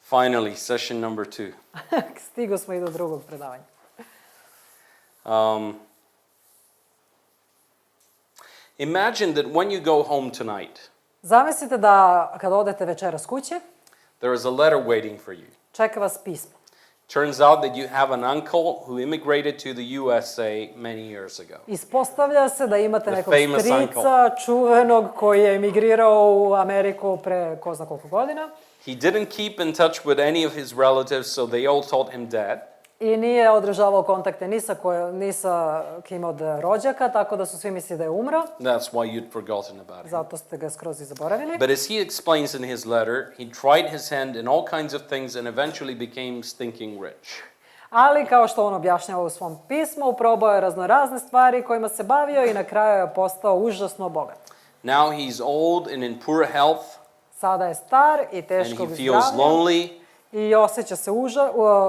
Finally, session number 2. Stigo smo i do drugog predavanja. Imagine that when you go home tonight, Zamislite da kad odete večeras kuće, there is a letter waiting for you. čeka vas pismo. Turns out that you have an uncle who immigrated to the USA many years ago. Ispostavlja se da imate The nekog famous strica čuvenog koji je emigrirao u Ameriku pre ko zna koliko godina. He didn't keep in touch with any of his relatives, so they all thought him dead. I nije održavao kontakte ni sa kim od rođaka, tako da su svi mislili da je umro. That's why you'd forgotten about him. Zato ste ga skroz i zaboravili. But as he explains in his letter, he tried his hand in all kinds of things and eventually became stinking rich. Ali, kao što on objašnjava u svom pismu, probao je raznorazne stvari kojima se bavio i na kraju je postao užasno bogat. Now he's old and in poor health, Sada je star i and teškog he feels zdravlja lonely. i osjeća se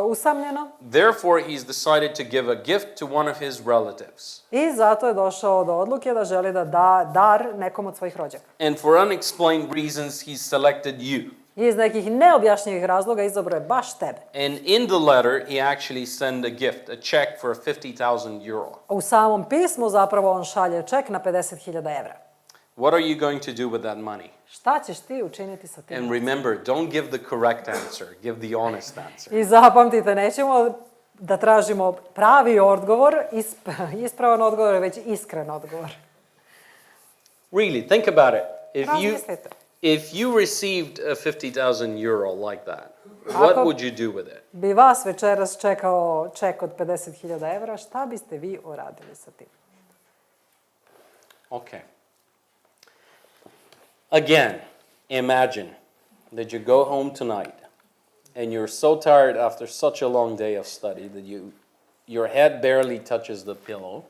usamljeno. Therefore, he's decided to give a gift to one of his relatives. I zato je došao do odluke da želi da da dar nekom od svojih rođaka. And for unexplained reasons, he selected you. I iz nekih neobjašnjivih razloga izabrao je baš tebe. And in the letter, he actually sent a gift, a check for 50,000 euro. U samom pismu zapravo on šalje ček na 50.000 evra. What are you going to do with that money? Šta ćeš ti učiniti sa tim? And remember, don't give the correct answer, give the honest answer. I zapamtite, nećemo da tražimo pravi odgovor, ispravan odgovor, već iskren odgovor. Really, think about it. Razmislite. If you received a 50,000 euro like that, what would you do with it? Bi vas večeras čekao ček od 50.000 evra, šta biste vi uradili sa tim? Okay. Again, imagine that you go home tonight and you're so tired after such a long day of study that your head barely touches the pillow.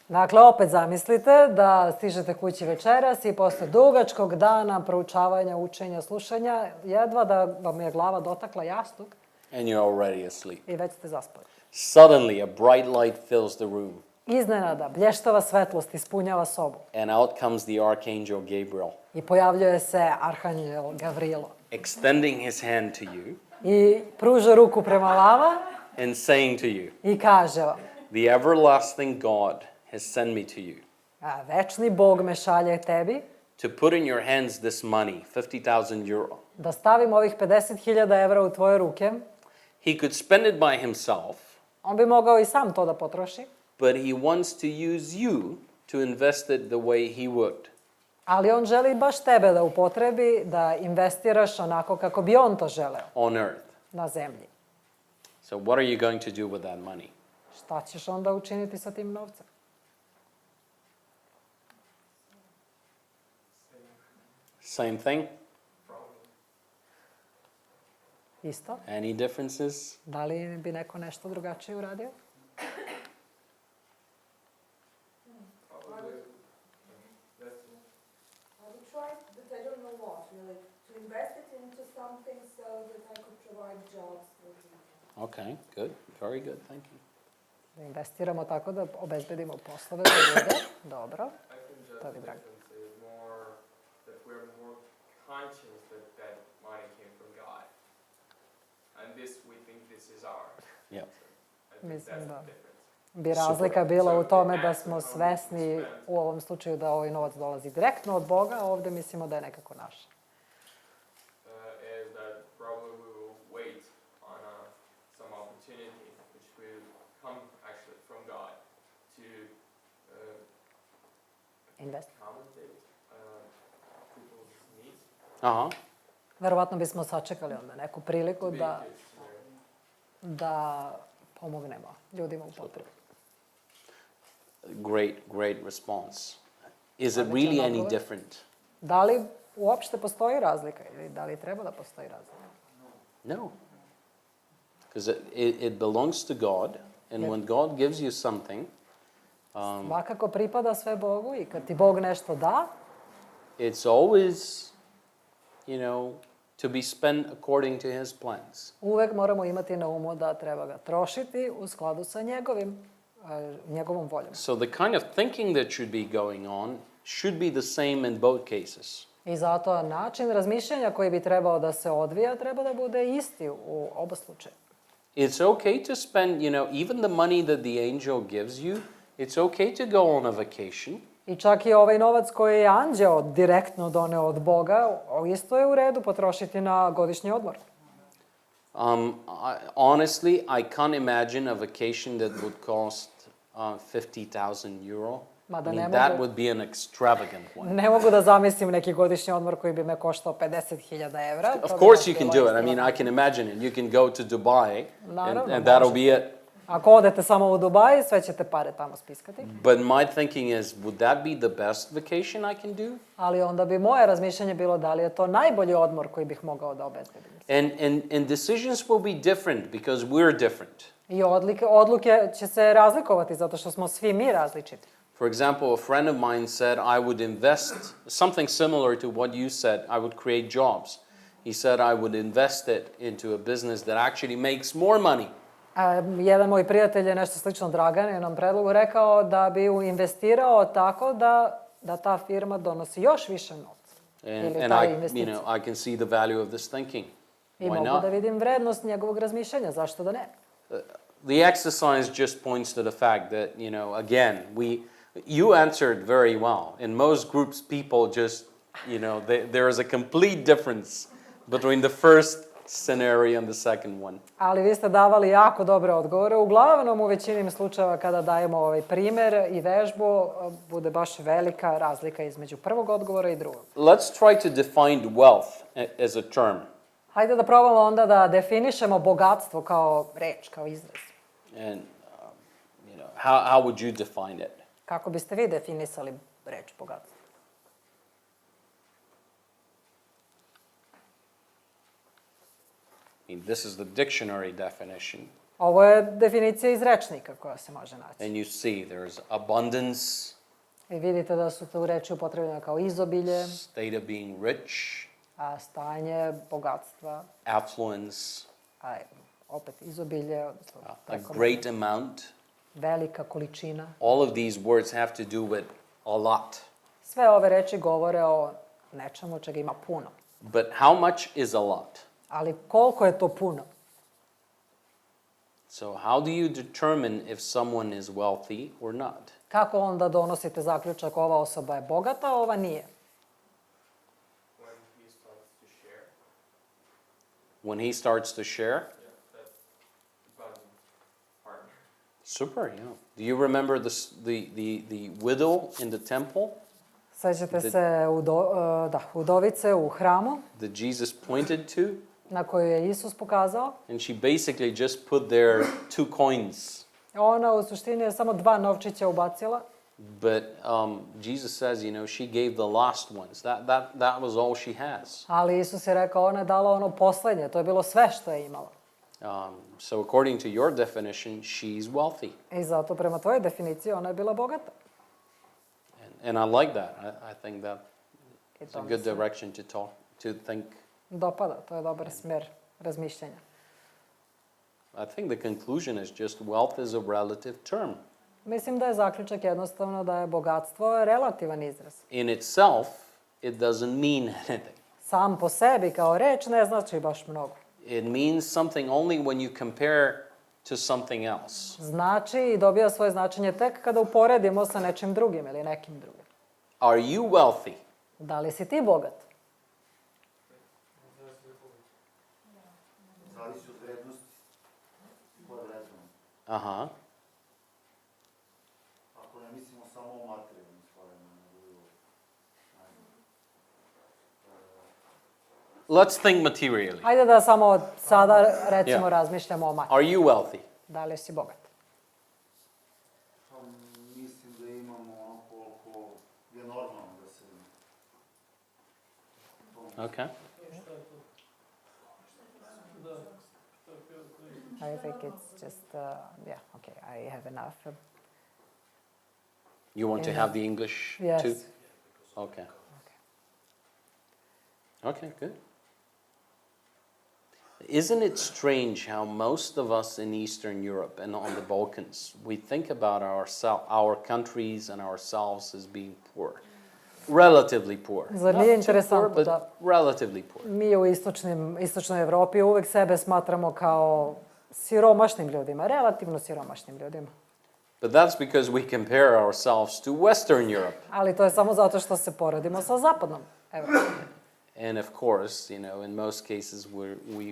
Dakle, opet zamislite da stižete kući večeras i posle dugačkog dana proučavanja, učenja, slušanja, jedva da vam je glava dotakla jastuk. And you're already asleep. I već ste zaspali. Suddenly, a bright light fills the room. Iznenada, blještava svetlost ispunjava sobu. And out comes the archangel Gabriel. I pojavljuje se arhanđel Gavrilo. Extending his hand to you. I pruža ruku prema vama. And saying to you. I kaže vam. The everlasting God has sent me to you. Večni Bog me šalje tebi. To put in your hands this money, 50,000 euro. Da stavim ovih 50.000 evra u tvoje ruke. He could spend it by himself. On bi mogao i sam to da potroši. But he wants to use you to invest it the way he would. Ali on želi baš tebe da upotrebi, da investiraš onako kako bi on to želeo. On earth. Na zemlji. So what are you going to do with that money? Šta ćeš onda učiniti sa tim novcem? Same thing? Isto. Any differences? Da li bi neko nešto drugačije uradio? Okay, good. Very good. Thank you. Da investiramo tako da obezbedimo poslove za ljude. Dobro. To bi drago. Mislim da bi razlika bila u tome da smo svesni u ovom slučaju da ovaj novac dolazi direktno od Boga, a ovde mislimo da je nekako naš. Verovatno bismo sačekali onda neku priliku da pomognemo ljudima u potrebi. Great response. Is it really any different? Da li uopšte postoji razlika ili da li treba da postoji razlika? No. Because it belongs to God, and when God gives you something, svakako pripada sve Bogu i kad ti Bog nešto da, it's always, to be spent according to his plans. Uvek moramo imati na umu da treba ga trošiti u skladu sa njegovom voljom. So the kind of thinking that should be going on should be the same in both cases. I zato način razmišljanja koji bi trebao da se odvija treba da bude isti u oba slučaja. It's okay to spend, even the money that the angel gives you, it's okay to go on a vacation. I čak i ovaj novac koji je anđeo direktno doneo od Boga, isto je u redu potrošiti na godišnji odmor. Honestly, I can't imagine a vacation that would cost 50,000 euro. I mean, that would be an extravagant one. Ne mogu da zamislim neki godišnji odmor koji bi me koštao 50.000 evra. Of course you can do it. I mean, I can imagine it. You can go to Dubai and that'll be it. Ako odete samo u Dubaj, sve ćete pare tamo spiskati. But my thinking is, would that be the best vacation I can do? Ali onda bi moje razmišljanje bilo da li je to najbolji odmor koji bih mogao da obezbedim. And decisions will be different because we're different. I odluke će se razlikovati zato što smo svi mi različiti. For example, a friend of mine said I would invest something similar to what you said. I would create jobs. He said I would invest it into a business that actually makes more money. Jedan moj prijatelj je nešto slično Dragan je nam predlogu rekao da bi investirao tako da ta firma donosi još više novca. I can see the value of this thinking. I mogu da vidim vrednost njegovog razmišljanja, zašto da ne? The exercise just points to the fact that, again, you answered very well. In most groups, people just, there is a complete difference between the first scenario and the second one. Ali vi ste davali jako dobre odgovore. Uglavnom u većini slučajeva kada dajemo ovaj primer i vežbu, bude baš velika razlika između prvog odgovora i drugog. Let's try to define wealth as a term. Hajde da probamo onda da definišemo bogatstvo kao reč, kao izraz. And, how would you define it? Kako biste vi definisali reč bogatstvo? This is the dictionary definition. Ovo je definicija iz rečnika koja se može naći. And you see there's abundance. I vidite da su tu reči upotrebljene kao izobilje. State of being rich. Stanje bogatstva. Affluence. Opet izobilje. A great amount. Velika količina. All of these words have to do with a lot. Sve ove reči govore o nečemu čega ima puno. But how much is a lot? Ali koliko je to puno? So how do you determine if someone is wealthy or not? Kako onda donosite zaključak ova osoba je bogata, a ova nije? When he starts to share? Super, yeah. Do you remember the widow in the temple? Sećate se udovice u hramu? That Jesus pointed to? Na koju je Isus pokazao. And she basically just put there 2 coins. Ona u suštini je samo 2 novčića ubacila. But Jesus says, she gave the last ones. That was all she has. Ali Isus je rekao, ona je dala ono poslednje. To je bilo sve što je imala. So according to your definition, she's wealthy. I zato prema tvojoj definiciji ona je bila bogata. And I like that. I think that it's a good direction to think. Dopada, to je dobar smer razmišljanja. I think the conclusion is just wealth is a relative term. Mislim da je zaključak jednostavno da je bogatstvo relativan izraz. In itself, it doesn't mean anything. Sam po sebi kao reč ne znači baš mnogo. It means something only when you compare to something else. Znači i dobija svoje značenje tek kada uporedimo sa nečim drugim ili nekim drugim. Are you wealthy? Da li si ti bogat? Zavisi od vrednosti koje vrednujemo. Aha. Ako ne mislimo samo o materijalnim stvarima. Let's think materially. Ajde da samo sada recimo razmišljamo o materiju. Are you wealthy? Da li si bogat? Mislim da imamo ono koliko je normalno da se... Okay. I think it's just, okay, I have enough. You want to have the English Yes. too? Okay. Okay, good. Isn't it strange how most of us in Eastern Europe and on the Balkans, we think about our countries and ourselves as being poor? relatively poor. Zar Not nije too interesantno poor, but da relatively poor. mi u istočnoj Evropi uvek sebe smatramo kao siromašnim ljudima, relativno siromašnim ljudima. But that's because we compare ourselves to Western Europe. Ali to je samo zato što se poredimo sa zapadnom Evropom. And of course, in most cases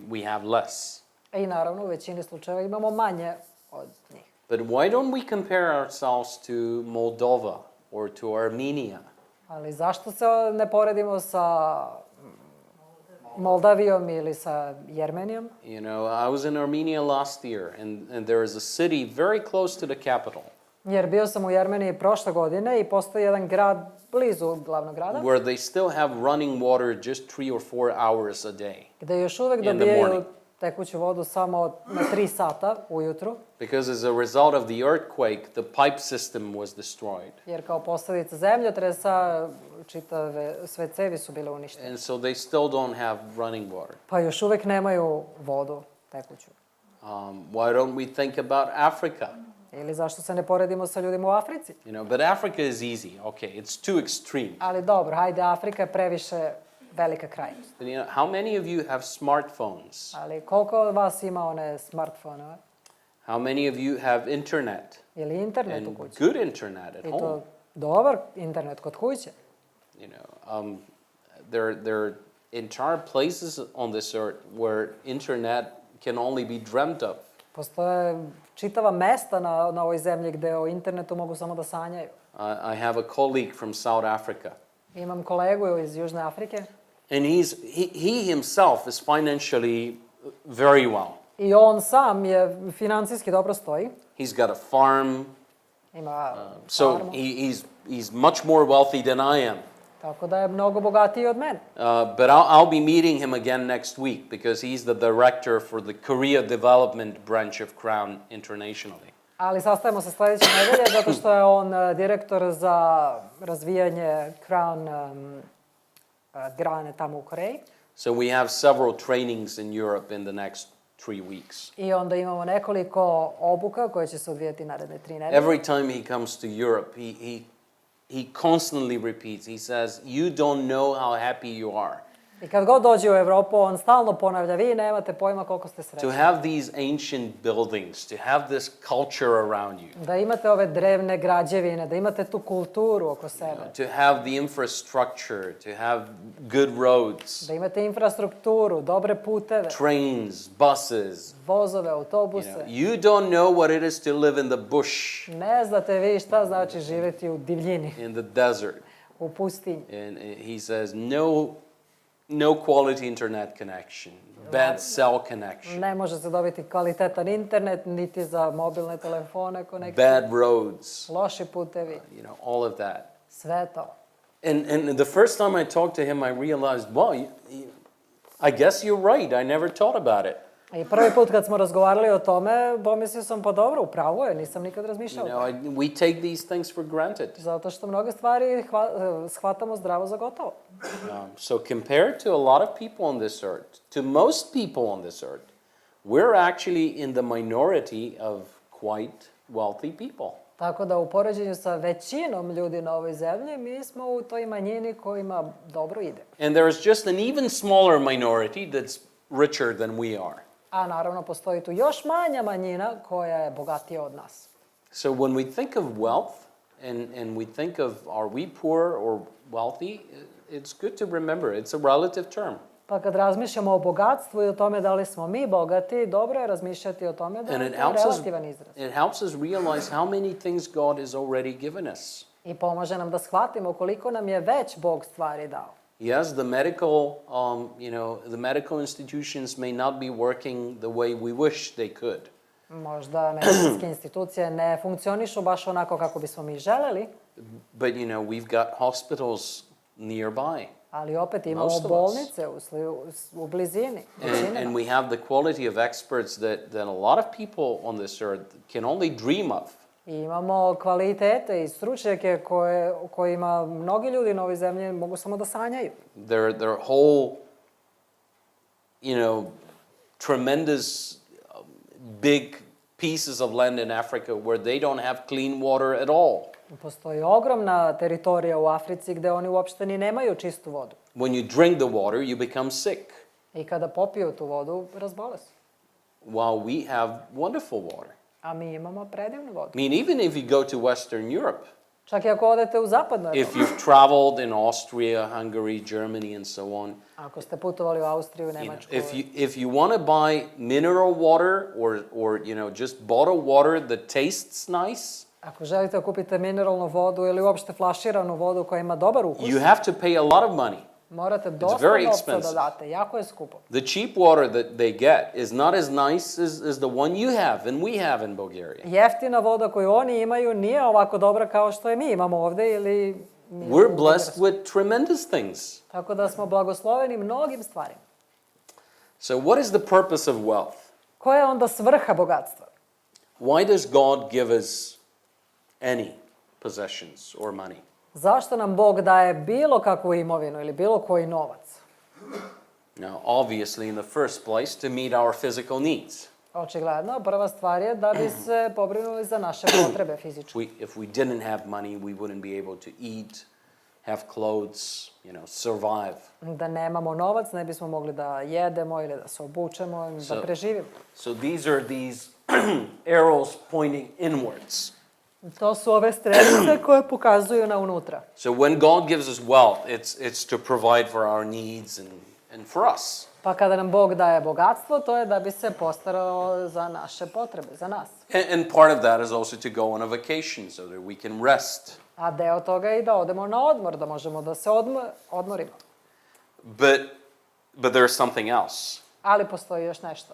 we have less. I naravno u većini slučajeva imamo manje od njih. But why don't we compare ourselves to Moldova or to Armenia? Ali zašto se ne poredimo sa Moldavijom ili sa Jermenijom? I was in Armenia last year, and there is a city very close to the capital Jer bio sam u Jermeniji prošle godine i postoji jedan grad blizu glavnog grada, where they still have running water just 3 or 4 hours a day. gde još uvek In the dobijaju morning. tekuću vodu samo na 3 sata ujutru, Because as a result of the earthquake, the pipe system was destroyed. jer kao posljedica zemljotresa sve cevi su bile uništene. And so they still don't have running water. Pa još uvek nemaju vodu tekuću. Why don't we think about Africa? Ili zašto se ne poredimo sa ljudima u Africi? But Africa is easy. Okay, it's too extreme. Ali dobro, hajde, Afrika je previše velika krajnost. But how many of you have smartphones? Ali koliko od vas ima one smartfonove? How many of you have internet? Ili internet u And kući? good internet at I home? to dobar internet kod kuće. There are entire places on this earth where internet can only be dreamt of. Postoje čitava mesta na ovoj zemlji gde o internetu mogu samo da sanjaju. I have a colleague from South Africa, Imam kolegu iz Južne Afrike and he himself is financially very well. i on sam je financijski dobro stoji. He's got a farm, Ima so farmu, he's much more wealthy than I am. tako da je mnogo bogatiji od mene. But I'll be meeting him again next week because he's the director for the Korea Development branch of CROWN internationally. Ali sastajemo se sledeće nedelje zato što je on direktor za razvijanje CROWN grane tamo u Koreji. So we have several trainings in Europe in the next 3 weeks. I onda imamo nekoliko obuka koje će se odvijati naredne 3 nedelje. Every time he comes to Europe, he constantly repeats. He says, "You don't know how happy you are I kad god dođe u Evropu, on stalno ponavlja, vi nemate pojma koliko ste to srećni. have these ancient buildings, to have this culture around you, Da imate ove drevne građevine, da imate tu kulturu oko sebe, to have the infrastructure, to have good roads, da imate infrastrukturu, dobre puteve, trains, buses. vozove, autobuse. You don't know what it is to live in the bush, Ne znate vi šta znači živjeti u divljini, in the desert." u pustinji. And he says, no quality internet connection, bad cell connection, Ne može se dobiti kvalitetan internet, niti za mobilne telefone konekcije, bad roads, loši putevi, all of that. sve to. And the first time I talked to him, I realized, well, I guess you're right. I never thought about it. I prvi put kad smo razgovarali o tome, pomislio sam, pa dobro, upravo je, nisam nikad razmišljao o tome. We take these things for granted. Zato što mnoge stvari shvatamo zdravo za gotovo. So compared to a lot of people on this earth, to most people on this earth, we're actually in the minority of quite wealthy people. Tako da u poređenju sa većinom ljudi na ovoj zemlji, mi smo u toj manjini kojima dobro ide. And there is just an even smaller minority that's richer than we are. A naravno postoji tu još manja manjina koja je bogatija od nas. So when we think of wealth and we think of are we poor or wealthy, it's good to remember it's a relative term. Pa kad razmišljamo o bogatstvu i o tome da li smo mi bogati, dobro je razmišljati o tome da And je it to relativan izraz. helps us realize how many things God has already given us. I pomaže nam da shvatimo koliko nam je već Bog stvari dao. Yes, the medical institutions may not be working the way we wish they could. Možda medicinske institucije ne funkcionišu baš onako kako bismo mi želeli, But we've got hospitals nearby. ali opet imamo Most of us. bolnice u blizini. And we have the quality of experts that a lot of people on this earth can only dream of. I imamo kvalitete i stručnjake kojima mnogi ljudi na ovoj zemlji mogu samo da sanjaju. Their whole, tremendous big pieces of land in Africa where they don't have clean water at all. Postoji ogromna teritorija u Africi gde oni uopšte ni nemaju čistu vodu. When you drink the water, you become sick. I kada popiju tu vodu, razbole se. While we have wonderful water. A mi imamo predivnu vodu. I mean, even if you go to Western Europe, Čak i ako odete u zapadnu Evropu. if you've traveled in Austria, Hungary, Germany, and so on, Ako ste putovali u Austriju, Nemačku. if you want to buy mineral water or just bottled water that tastes nice, Ako želite da kupite mineralnu vodu ili uopšte flaširanu vodu koja ima dobar ukus, you have to pay a lot of money. morate dosta very novca da expensive. date. Jako je skupo. The cheap water that they get is not as nice as the one you have and we have in Bulgaria. Jeftina voda koju oni imaju nije ovako dobra kao što je mi imamo ovde ili mi We're u blessed Bugarskoj. with tremendous things. Tako da smo blagosloveni mnogim stvarima. So what is the purpose of wealth? Koja je onda svrha bogatstva? Why does God give us any possessions or money? Zašto nam Bog daje bilo kakvu imovinu ili bilo koji novac? Now, obviously, in the first place, to meet our physical needs. Očigledno, prva stvar je da bi se pobrinuli za naše potrebe fizičke. If we didn't have money, we wouldn't be able to eat, have clothes, survive. Da nemamo novac, ne bismo mogli da jedemo ili da se obučemo, da preživimo. So these are these arrows pointing inwards. To su ove strelice koje pokazuju na unutra. So when God gives us wealth, it's to provide for our needs and for us. Pa kada nam Bog daje bogatstvo, to je da bi se postarao za naše potrebe, za nas. And part of that is also to go on a vacation so that we can rest. A deo toga je i da odemo na odmor, da možemo da se odmorimo. But there's something else. Ali postoji još nešto.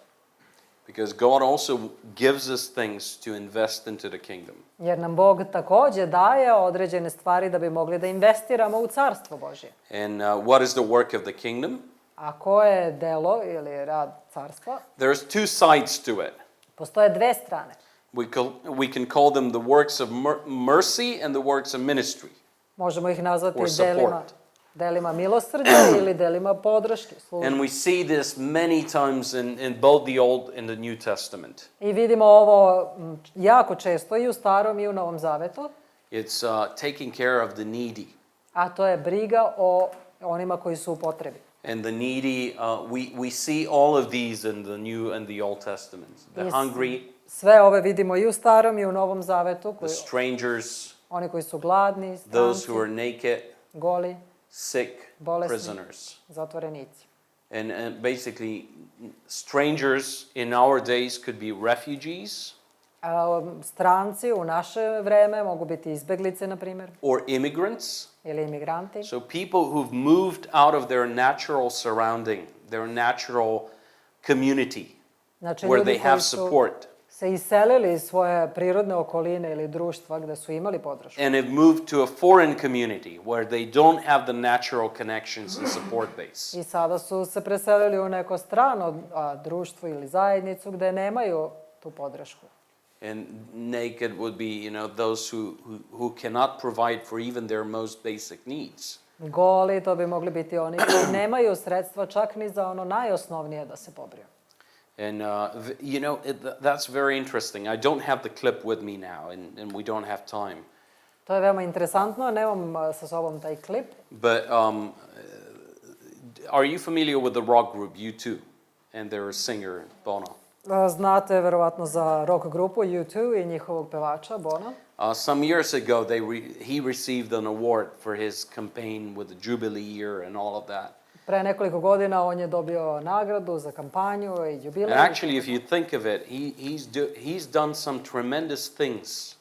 Because God also gives us things to invest into the kingdom. Jer nam Bog takođe daje određene stvari da bi mogli da investiramo u carstvo Božje. And what is the work of the kingdom? A koje je delo ili rad carstva? There's two sides to it. Postoje dve strane. We can call them the works of mercy and the works of ministry. Možemo ih nazvati Or support. delima milosrđa ili delima podrške. And we see this many times in both the Old and the New Testament. I vidimo ovo jako često i u Starom i u Novom Zavetu. It's taking care of the needy. A to je briga o onima koji su u potrebi. And the needy, we see all of these in the New and the Old Testaments. The hungry, Sve ove vidimo i u Starom i u Novom Zavetu. the strangers, Oni koji su gladni, those stranci, who are naked, goli, sick, bolesni, prisoners. zatvorenici. And basically, strangers in our days could be refugees Stranci u naše vreme mogu biti izbeglice, na primjer, or immigrants. ili imigranti. So people who've moved out of their natural surrounding, their natural community, Znači, where ljudi they have koji su support, se iselili iz svoje prirodne okoline ili društva gde su imali podršku. and have moved to a foreign community where they don't have the natural connections and support base. I sada su se preselili u neko strano društvo ili zajednicu gde nemaju tu podršku. And naked would be, those who cannot provide for even their most basic needs. Goli, to bi mogli biti oni koji nemaju sredstva čak ni za ono najosnovnije da se pobriju. And, that's very interesting. I don't have the clip with me now, and we don't have time. To je veoma interesantno, nemam sa sobom taj klip. But are you familiar with the rock group U2 and their singer, Bono? Znate verovatno za rock grupu U2 i njihovog pevača Bona. Some years ago, he received an award for his campaign with the Jubilee year and all of that. Pre nekoliko godina on je dobio nagradu za kampanju i jubilej. And actually, if you think of it, he's done some tremendous things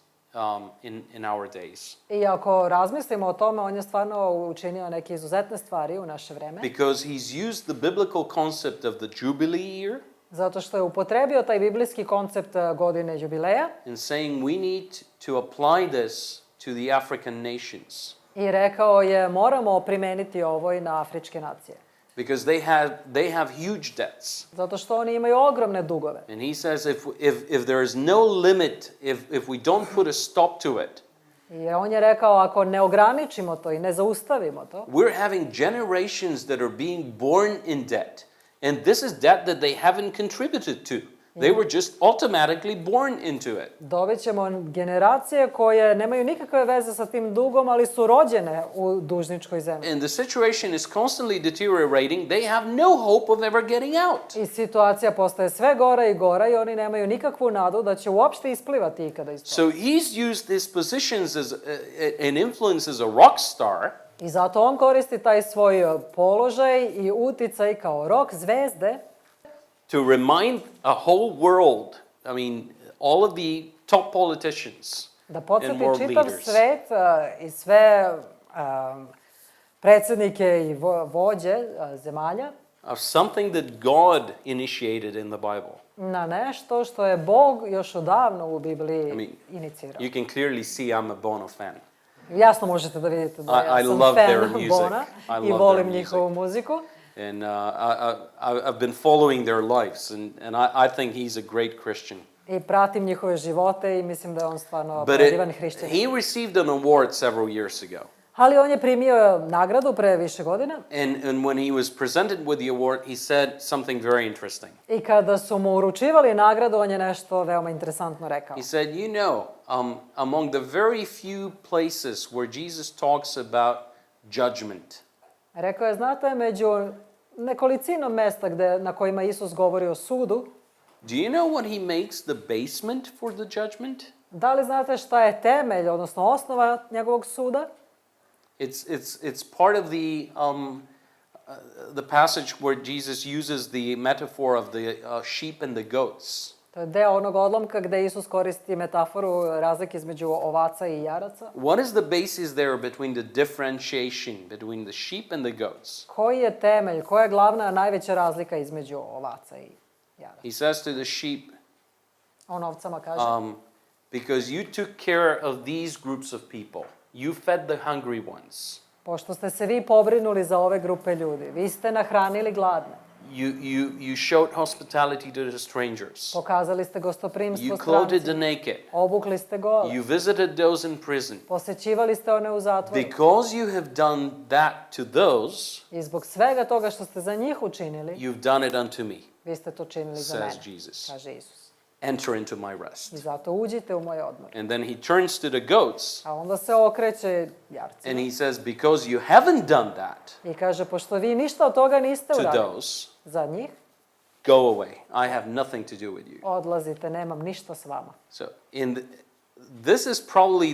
in our days. I ako razmislimo o tome, on je stvarno učinio neke izuzetne stvari u naše vreme. Because he's used the biblical concept of the Jubilee year. Zato što je upotrebio taj biblijski koncept godine jubileja. And saying we need to apply this to the African nations. I rekao je moramo primeniti ovo i na afričke nacije. Because they have huge debts. Zato što oni imaju ogromne dugove. And he says if there is no limit, if we don't put a stop to it, I on je rekao ako ne ograničimo to i ne zaustavimo to, we're having generations that are being born in debt. And this is debt that they haven't contributed to. They were just automatically born into it. Dobit ćemo generacije koje nemaju nikakve veze sa tim dugom, ali su rođene u dužničkoj zemlji. And the situation is constantly deteriorating. They have no hope of ever getting out. I situacija postaje sve gora i gora i oni nemaju nikakvu nadu da će uopšte isplivati ikada iz toga. So he's used his positions as an influence as a rock star. I zato on koristi taj svoj položaj i uticaj kao rock zvezde To remind a whole world, I mean, all of the top politicians da and podsjeti world čitav leaders svet i sve predsjednike i vođe zemalja of something that God initiated in the Bible. na nešto što je Bog još odavno u Bibliji I mean, inicirao. You can clearly see I'm a Bono fan. Jasno možete da vidite da ja I sam love their fan music. Bona I i love volim their njihovu muziku. And I've been following their lives, and I think he's a great Christian. I pratim njihove živote i mislim da je on stvarno But predivan hrišćanin. he received an award several years ago. Ali on je primio nagradu pre više godina. And when he was presented with the award, he said something very interesting. I kada su mu uručivali nagradu, on je nešto veoma interesantno rekao. He said, you know, among the very few places where Jesus talks about judgment, Rekao je, znate, među nekolicinom mesta na kojima Isus govori o sudu, do you know what he makes the basement for the judgment? da li znate šta je temelj, odnosno osnova njegovog suda? It's part of the passage where Jesus uses the metaphor of the sheep and the goats. To je deo onog odlomka gde Isus koristi metaforu razlike između ovaca i jaraca. What is the basis there between the differentiation between the sheep and the goats? Koji je temelj, koja je glavna, najveća razlika između ovaca i jaraca? He says to the sheep, On ovcama kaže, because you took care of these groups of people, you fed the hungry ones. pošto ste se vi pobrinuli za ove grupe ljudi, vi ste nahranili gladne, You showed hospitality to the strangers. pokazali ste gostoprimstvo You clothed the strancima, naked. obukli ste gole, You visited those in prison. posećivali ste one u zatvoru. Because you have done that to those, I zbog svega toga što ste za njih učinili, you've done it unto me, vi ste to činili za says mene, Jesus. kaže Isus. Enter into my rest. I zato uđite u moj odmor. And then he turns to the goats A onda se okreće jarcima and he says, because you haven't done that i kaže, pošto vi ništa od toga niste to uradili those, za njih, go away. I have nothing to do with you. odlazite, nemam ništa s vama. So this is probably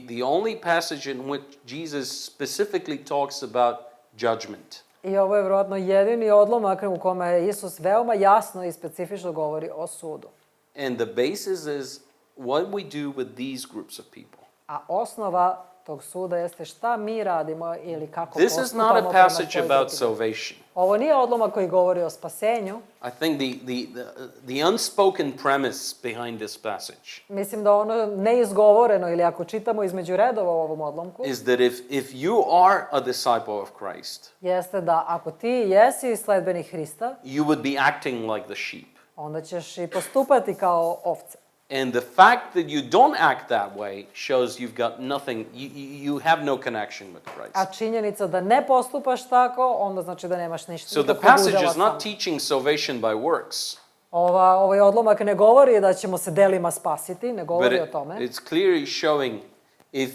the only passage in which Jesus specifically talks about judgment. I ovo je vjerojatno jedini odlomak u kome Isus veoma jasno i specifično govori o sudu. And the basis is what we do with these groups of people. A osnova tog suda jeste šta mi radimo ili kako This is postupamo not a prema passage toj about grupi. salvation. Ovo nije odlomak koji govori o spasenju. I think the unspoken premise behind this passage Mislim da ono neizgovoreno ili ako čitamo između redova u ovom odlomku, is that if you are a disciple of Christ, jeste da ako ti jesi sledbenik Hrista, you would be acting like the sheep. onda ćeš i postupati kao ovce. And the fact that you don't act that way shows you've got nothing, you have no connection with Christ. A činjenica da ne postupaš tako, onda znači da nemaš ništa. So the nikakvog passage udela is sa mnom. not teaching salvation by works, Ovaj odlomak ne govori da ćemo se delima spasiti, ne but govori o tome. it's clearly showing if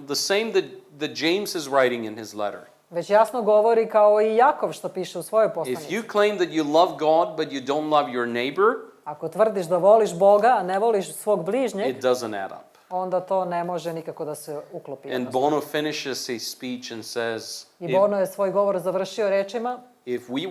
the same that James is writing in his letter. Već jasno govori kao i Jakov što piše u svojoj If poslanici. you claim that you love God but you don't love your neighbor, Ako tvrdiš da voliš Boga, a ne voliš svog bližnjeg, it doesn't add up. onda to ne može nikako da se uklopi. And Bono finishes his speech and says, I Bono je svoj govor završio rečima, if we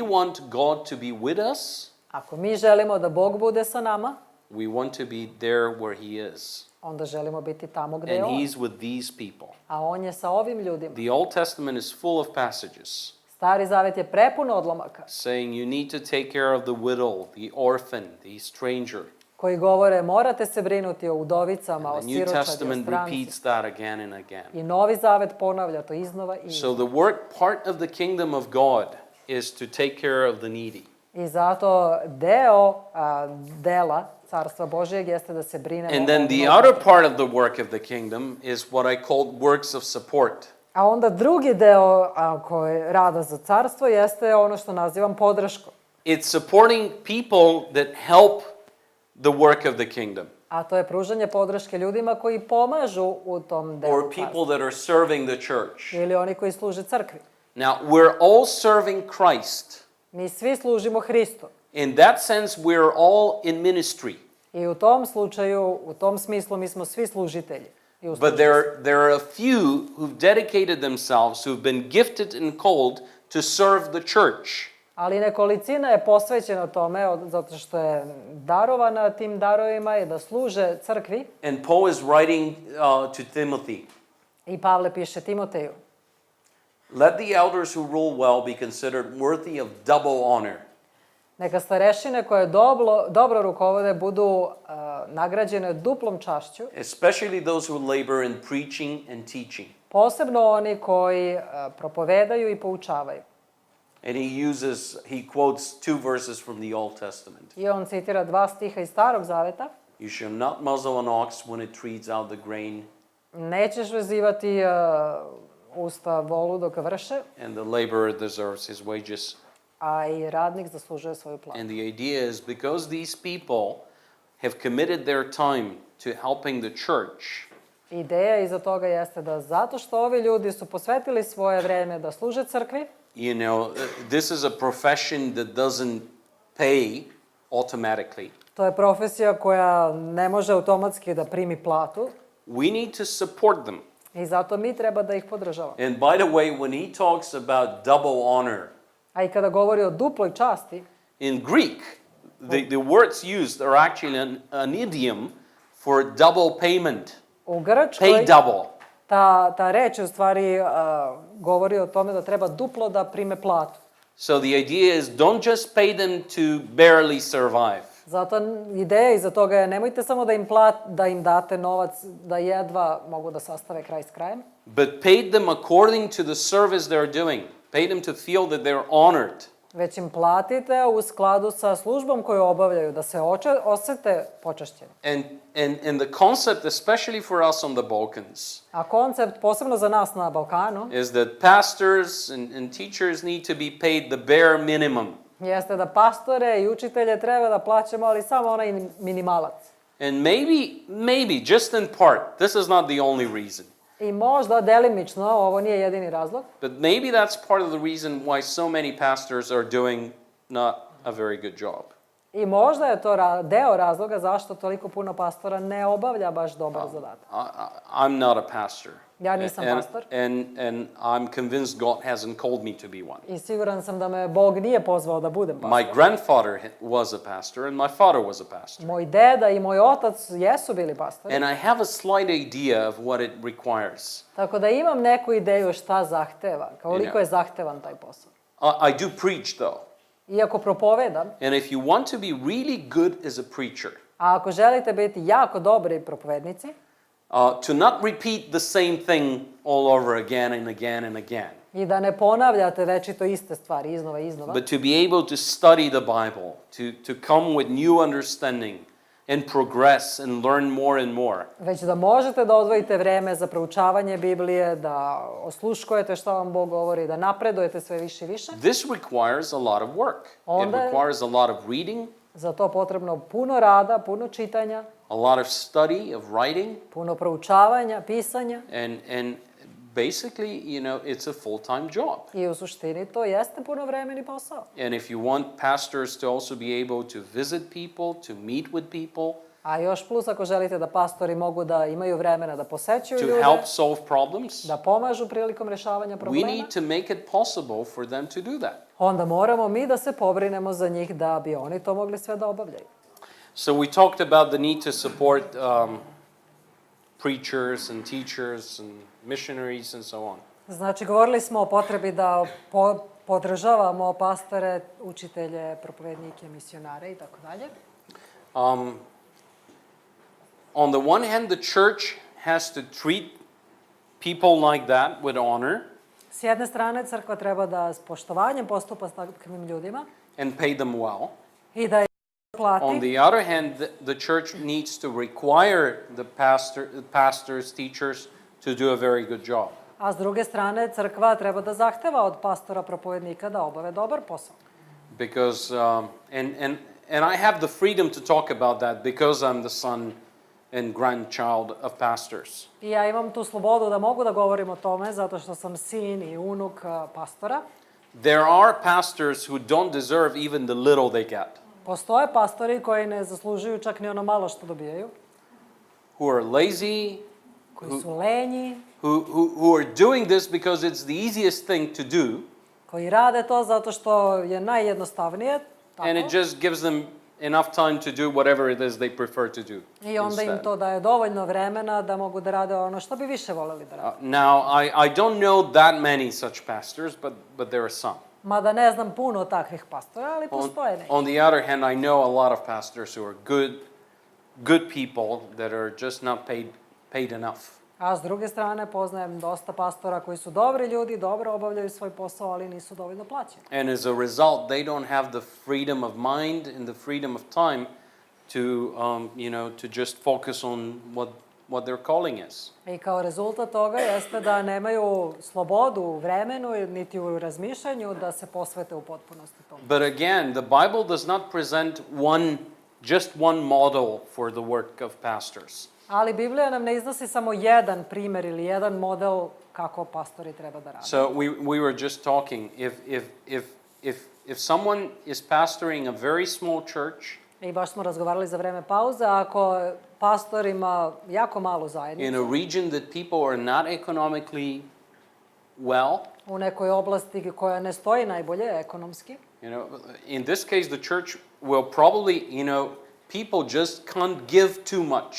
want God to be with us, ako mi želimo da Bog bude sa nama, we want to be there where he is. onda želimo biti tamo gde je And on. he's with these people. A on je sa ovim ljudima. The Old Testament is full of passages Stari zavet je prepun odlomaka saying you need to take care of the widow, the orphan, the stranger. koji govore morate se brinuti o udovicama, o The New siročadi, o Testament stranci. repeats that again and again. I Novi zavet ponavlja to iznova i So iznova. the work part of the kingdom of God is to take care of the needy. I zato deo dela Carstva Božijeg jeste da se brine And then the o other part of the work of the kingdom is what I call works of support. A onda drugi deo koji rada za carstvo jeste ono što nazivam podrškom. It's supporting people that help the work of the kingdom. A to je pružanje podrške ljudima koji pomažu u tom delu Or carstva. people that are serving the church. Ili oni koji služe crkvi. Now, we're all serving Christ. Mi svi služimo Hristu. In that sense, we're all in ministry. I u tom slučaju, u tom smislu, mi smo svi služitelji. But there are a few who've dedicated themselves, who've been gifted and called to serve the church. Ali nekolicina je posvećena tome, zato što je darovana tim darovima i da služe crkvi. And Paul is writing to Timothy. I Pavle piše Timoteju. Let the elders who rule well be considered worthy of double honor. Neka starešine koje dobro rukovode budu nagrađene duplom čašću. Especially those who labor in preaching and teaching. Posebno oni koji propovedaju i poučavaju. And he quotes 2 verses from the Old Testament. I on citira 2 stiha iz Starog Zaveta. You shall not muzzle an ox when it treads out the grain. Nećeš vezivati usta volu dok vrše. And the laborer deserves his wages. A i radnik zaslužuje svoju platu. And the idea is because these people have committed their time to helping the church. Ideja iza toga jeste da zato što ovi ljudi su posvetili svoje vreme da služe crkvi. You know, this is a profession that doesn't pay automatically. To je profesija koja ne može automatski da primi platu. We need to support them. I zato mi treba da ih podržavamo. And by the way, when he talks about double honor, A i kada govori o duploj časti, in Greek, the words used are actually an idiom for double payment. u Grčkoj Pay double. ta reč u stvari govori o tome da treba duplo da prime platu. So the idea is don't just pay them to barely survive. Zato ideja iza toga je nemojte samo da im date novac da jedva mogu da sastave kraj s krajem, But paid them according to the service they're doing. Pay them to feel that they're honored. već im platite u skladu sa službom koju obavljaju, da se osete počašćeni. And the concept, especially for us on the Balkans, A koncept, posebno za nas na Balkanu, is that pastors and teachers need to be paid the bare minimum. jeste da pastore i učitelje treba da plaćamo, ali samo onaj minimalac. And maybe, just in part, this is not the only reason, I možda delimično, ovo nije jedini razlog, but maybe that's part of the reason why so many pastors are doing not a very good job. i možda je to deo razloga zašto toliko puno pastora ne obavlja baš dobar zadatak. I'm not a pastor. Ja nisam pastor. And I'm convinced God hasn't called me to be one. I siguran sam da me Bog nije pozvao da budem pastor. My grandfather was a pastor and my father was a pastor. Moj deda i moj otac jesu bili pastori. And I have a slight idea of what it requires. Tako da imam neku ideju šta zahteva, koliko je zahtevan taj posao. I do preach though. Iako propovedam, And if you want to be really good as a preacher, a ako želite biti jako dobri propovednici, to not repeat the same thing all over again and again and again, i da ne ponavljate večito iste stvari iznova i iznova, but to be able to study the Bible, to come with new understanding and progress and learn more and more. već da možete da odvojite vreme za proučavanje Biblije, da osluškujete šta vam Bog govori, da napredujete sve više i više. This requires a lot of work. It Onda- requires a lot of reading, Za to potrebno puno rada, puno čitanja, a lot of study, of writing, puno proučavanja, pisanja and basically, it's a full-time job. i u suštini to jeste puno vremeni posao. And if you want pastors to also be able to visit people, to meet with people, A još plus ako želite da pastori mogu da imaju vremena da posećuju to ljude, help solve problems, da pomažu prilikom rješavanja we problema, need to make it possible for them to do that. onda moramo mi da se pobrinemo za njih da bi oni to mogli sve da obavljaju. So we talked about the need to support preachers and teachers and missionaries and so on. Znači, govorili smo o potrebi da podržavamo pastore, učitelje, propovednike, misionare i tako dalje. On the one hand, the church has to treat people like that with honor S jedne strane, crkva treba da s poštovanjem postupa s takvim ljudima and pay them well. i da ih plati. On the other hand, the church needs to require the pastors, teachers to do a very good job. A s druge strane, crkva treba da zahteva od pastora, propovednika da obave dobar posao. because and I have the freedom to talk about that because I'm the son and grandchild of pastors. I ja imam tu slobodu da mogu da govorim o tome zato što sam sin i unuk pastora. There are pastors who don't deserve even the little they get. Postoje pastori koji ne zaslužuju čak ni ono malo što dobijaju, Who are lazy, koji su lenji, who are doing this because it's the easiest thing to do, koji rade to zato što je najjednostavnije, and it tako, just gives them enough time to do whatever it is they prefer to do. i onda im instead. to daje dovoljno vremena da mogu da rade ono što bi više voleli da rade. Now, I don't know that many such pastors, but there are some. Mada ne znam puno takvih pastora, ali postoje neki. On the other hand, I know a lot of pastors who are good people that are just not paid enough. A s druge strane poznajem dosta pastora koji su dobri ljudi, dobro obavljaju svoj posao, ali nisu dovoljno plaćeni. And as a result, they don't have the freedom of mind and the freedom of time to, to just focus on what their calling is. I kao rezultat toga jeste da nemaju slobodu u vremenu niti u razmišljanju da se posvete u potpunosti tomu. But again, the Bible does not present just one model for the work of pastors. Ali Biblija nam ne iznosi samo jedan primer ili jedan model kako pastori treba da rade. So we were just talking, if someone is pastoring a very small church, I baš smo razgovarali za vreme pauze, ako pastor ima jako malu in zajednicu a region that people are not economically well, u nekoj oblasti koja ne stoji najbolje ekonomski, in this case the church will probably, people just can't give too much,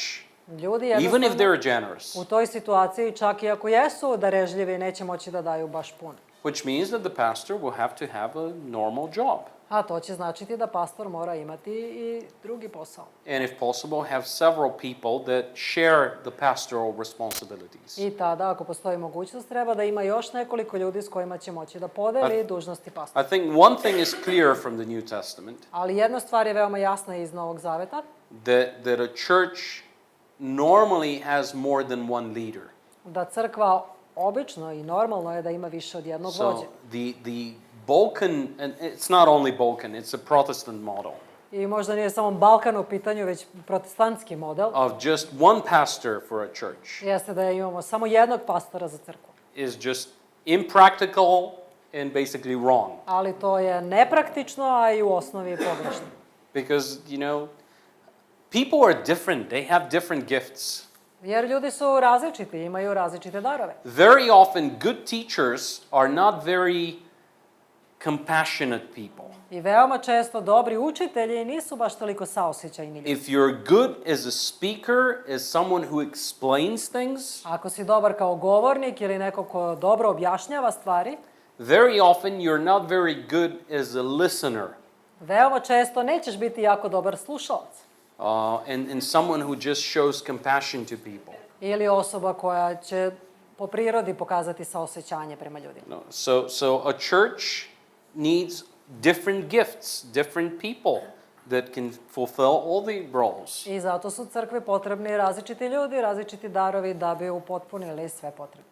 ljudi even if jednostavno they're generous, u toj situaciji, čak i ako jesu darežljivi, neće moći da daju baš puno. which means that the pastor will have to have a normal job. A to će značiti da pastor mora imati i drugi posao. And if possible, have several people that share the pastoral responsibilities. I tada, ako postoji mogućnost, treba da ima još nekoliko ljudi s kojima će moći da podeli dužnosti pastora. I think one thing is clear from the New Testament, Ali jedna stvar je veoma jasna iz Novog Zaveta, that a church normally has more than one leader. da crkva obično i normalno je da ima više od jednog vođe. So the Balkan, and it's not only Balkan, it's a Protestant model I možda nije samo Balkan u pitanju, već protestantski model, of just one pastor for a church jeste da imamo samo jednog pastora za crkvu. is just impractical and basically wrong. Ali to je nepraktično, a i u osnovi pogrešno. Because, people are different. They have different gifts. Jer ljudi su različiti, imaju različite darove. Very often, good teachers are not very compassionate people. I veoma često dobri učitelji nisu baš toliko saosećajni ljudi. If you're good as a speaker, as someone who explains things, Ako si dobar kao govornik ili neko ko dobro objašnjava stvari, very often you're not very good as a listener. veoma često nećeš biti jako dobar slušalac. And someone who just shows compassion to people. Ili osoba koja će po prirodi pokazati saosećanje prema ljudima. So a church needs different gifts, different people that can fulfill all the roles. I zato su crkvi potrebni različiti ljudi, različiti darovi da bi upotpunili sve potrebe.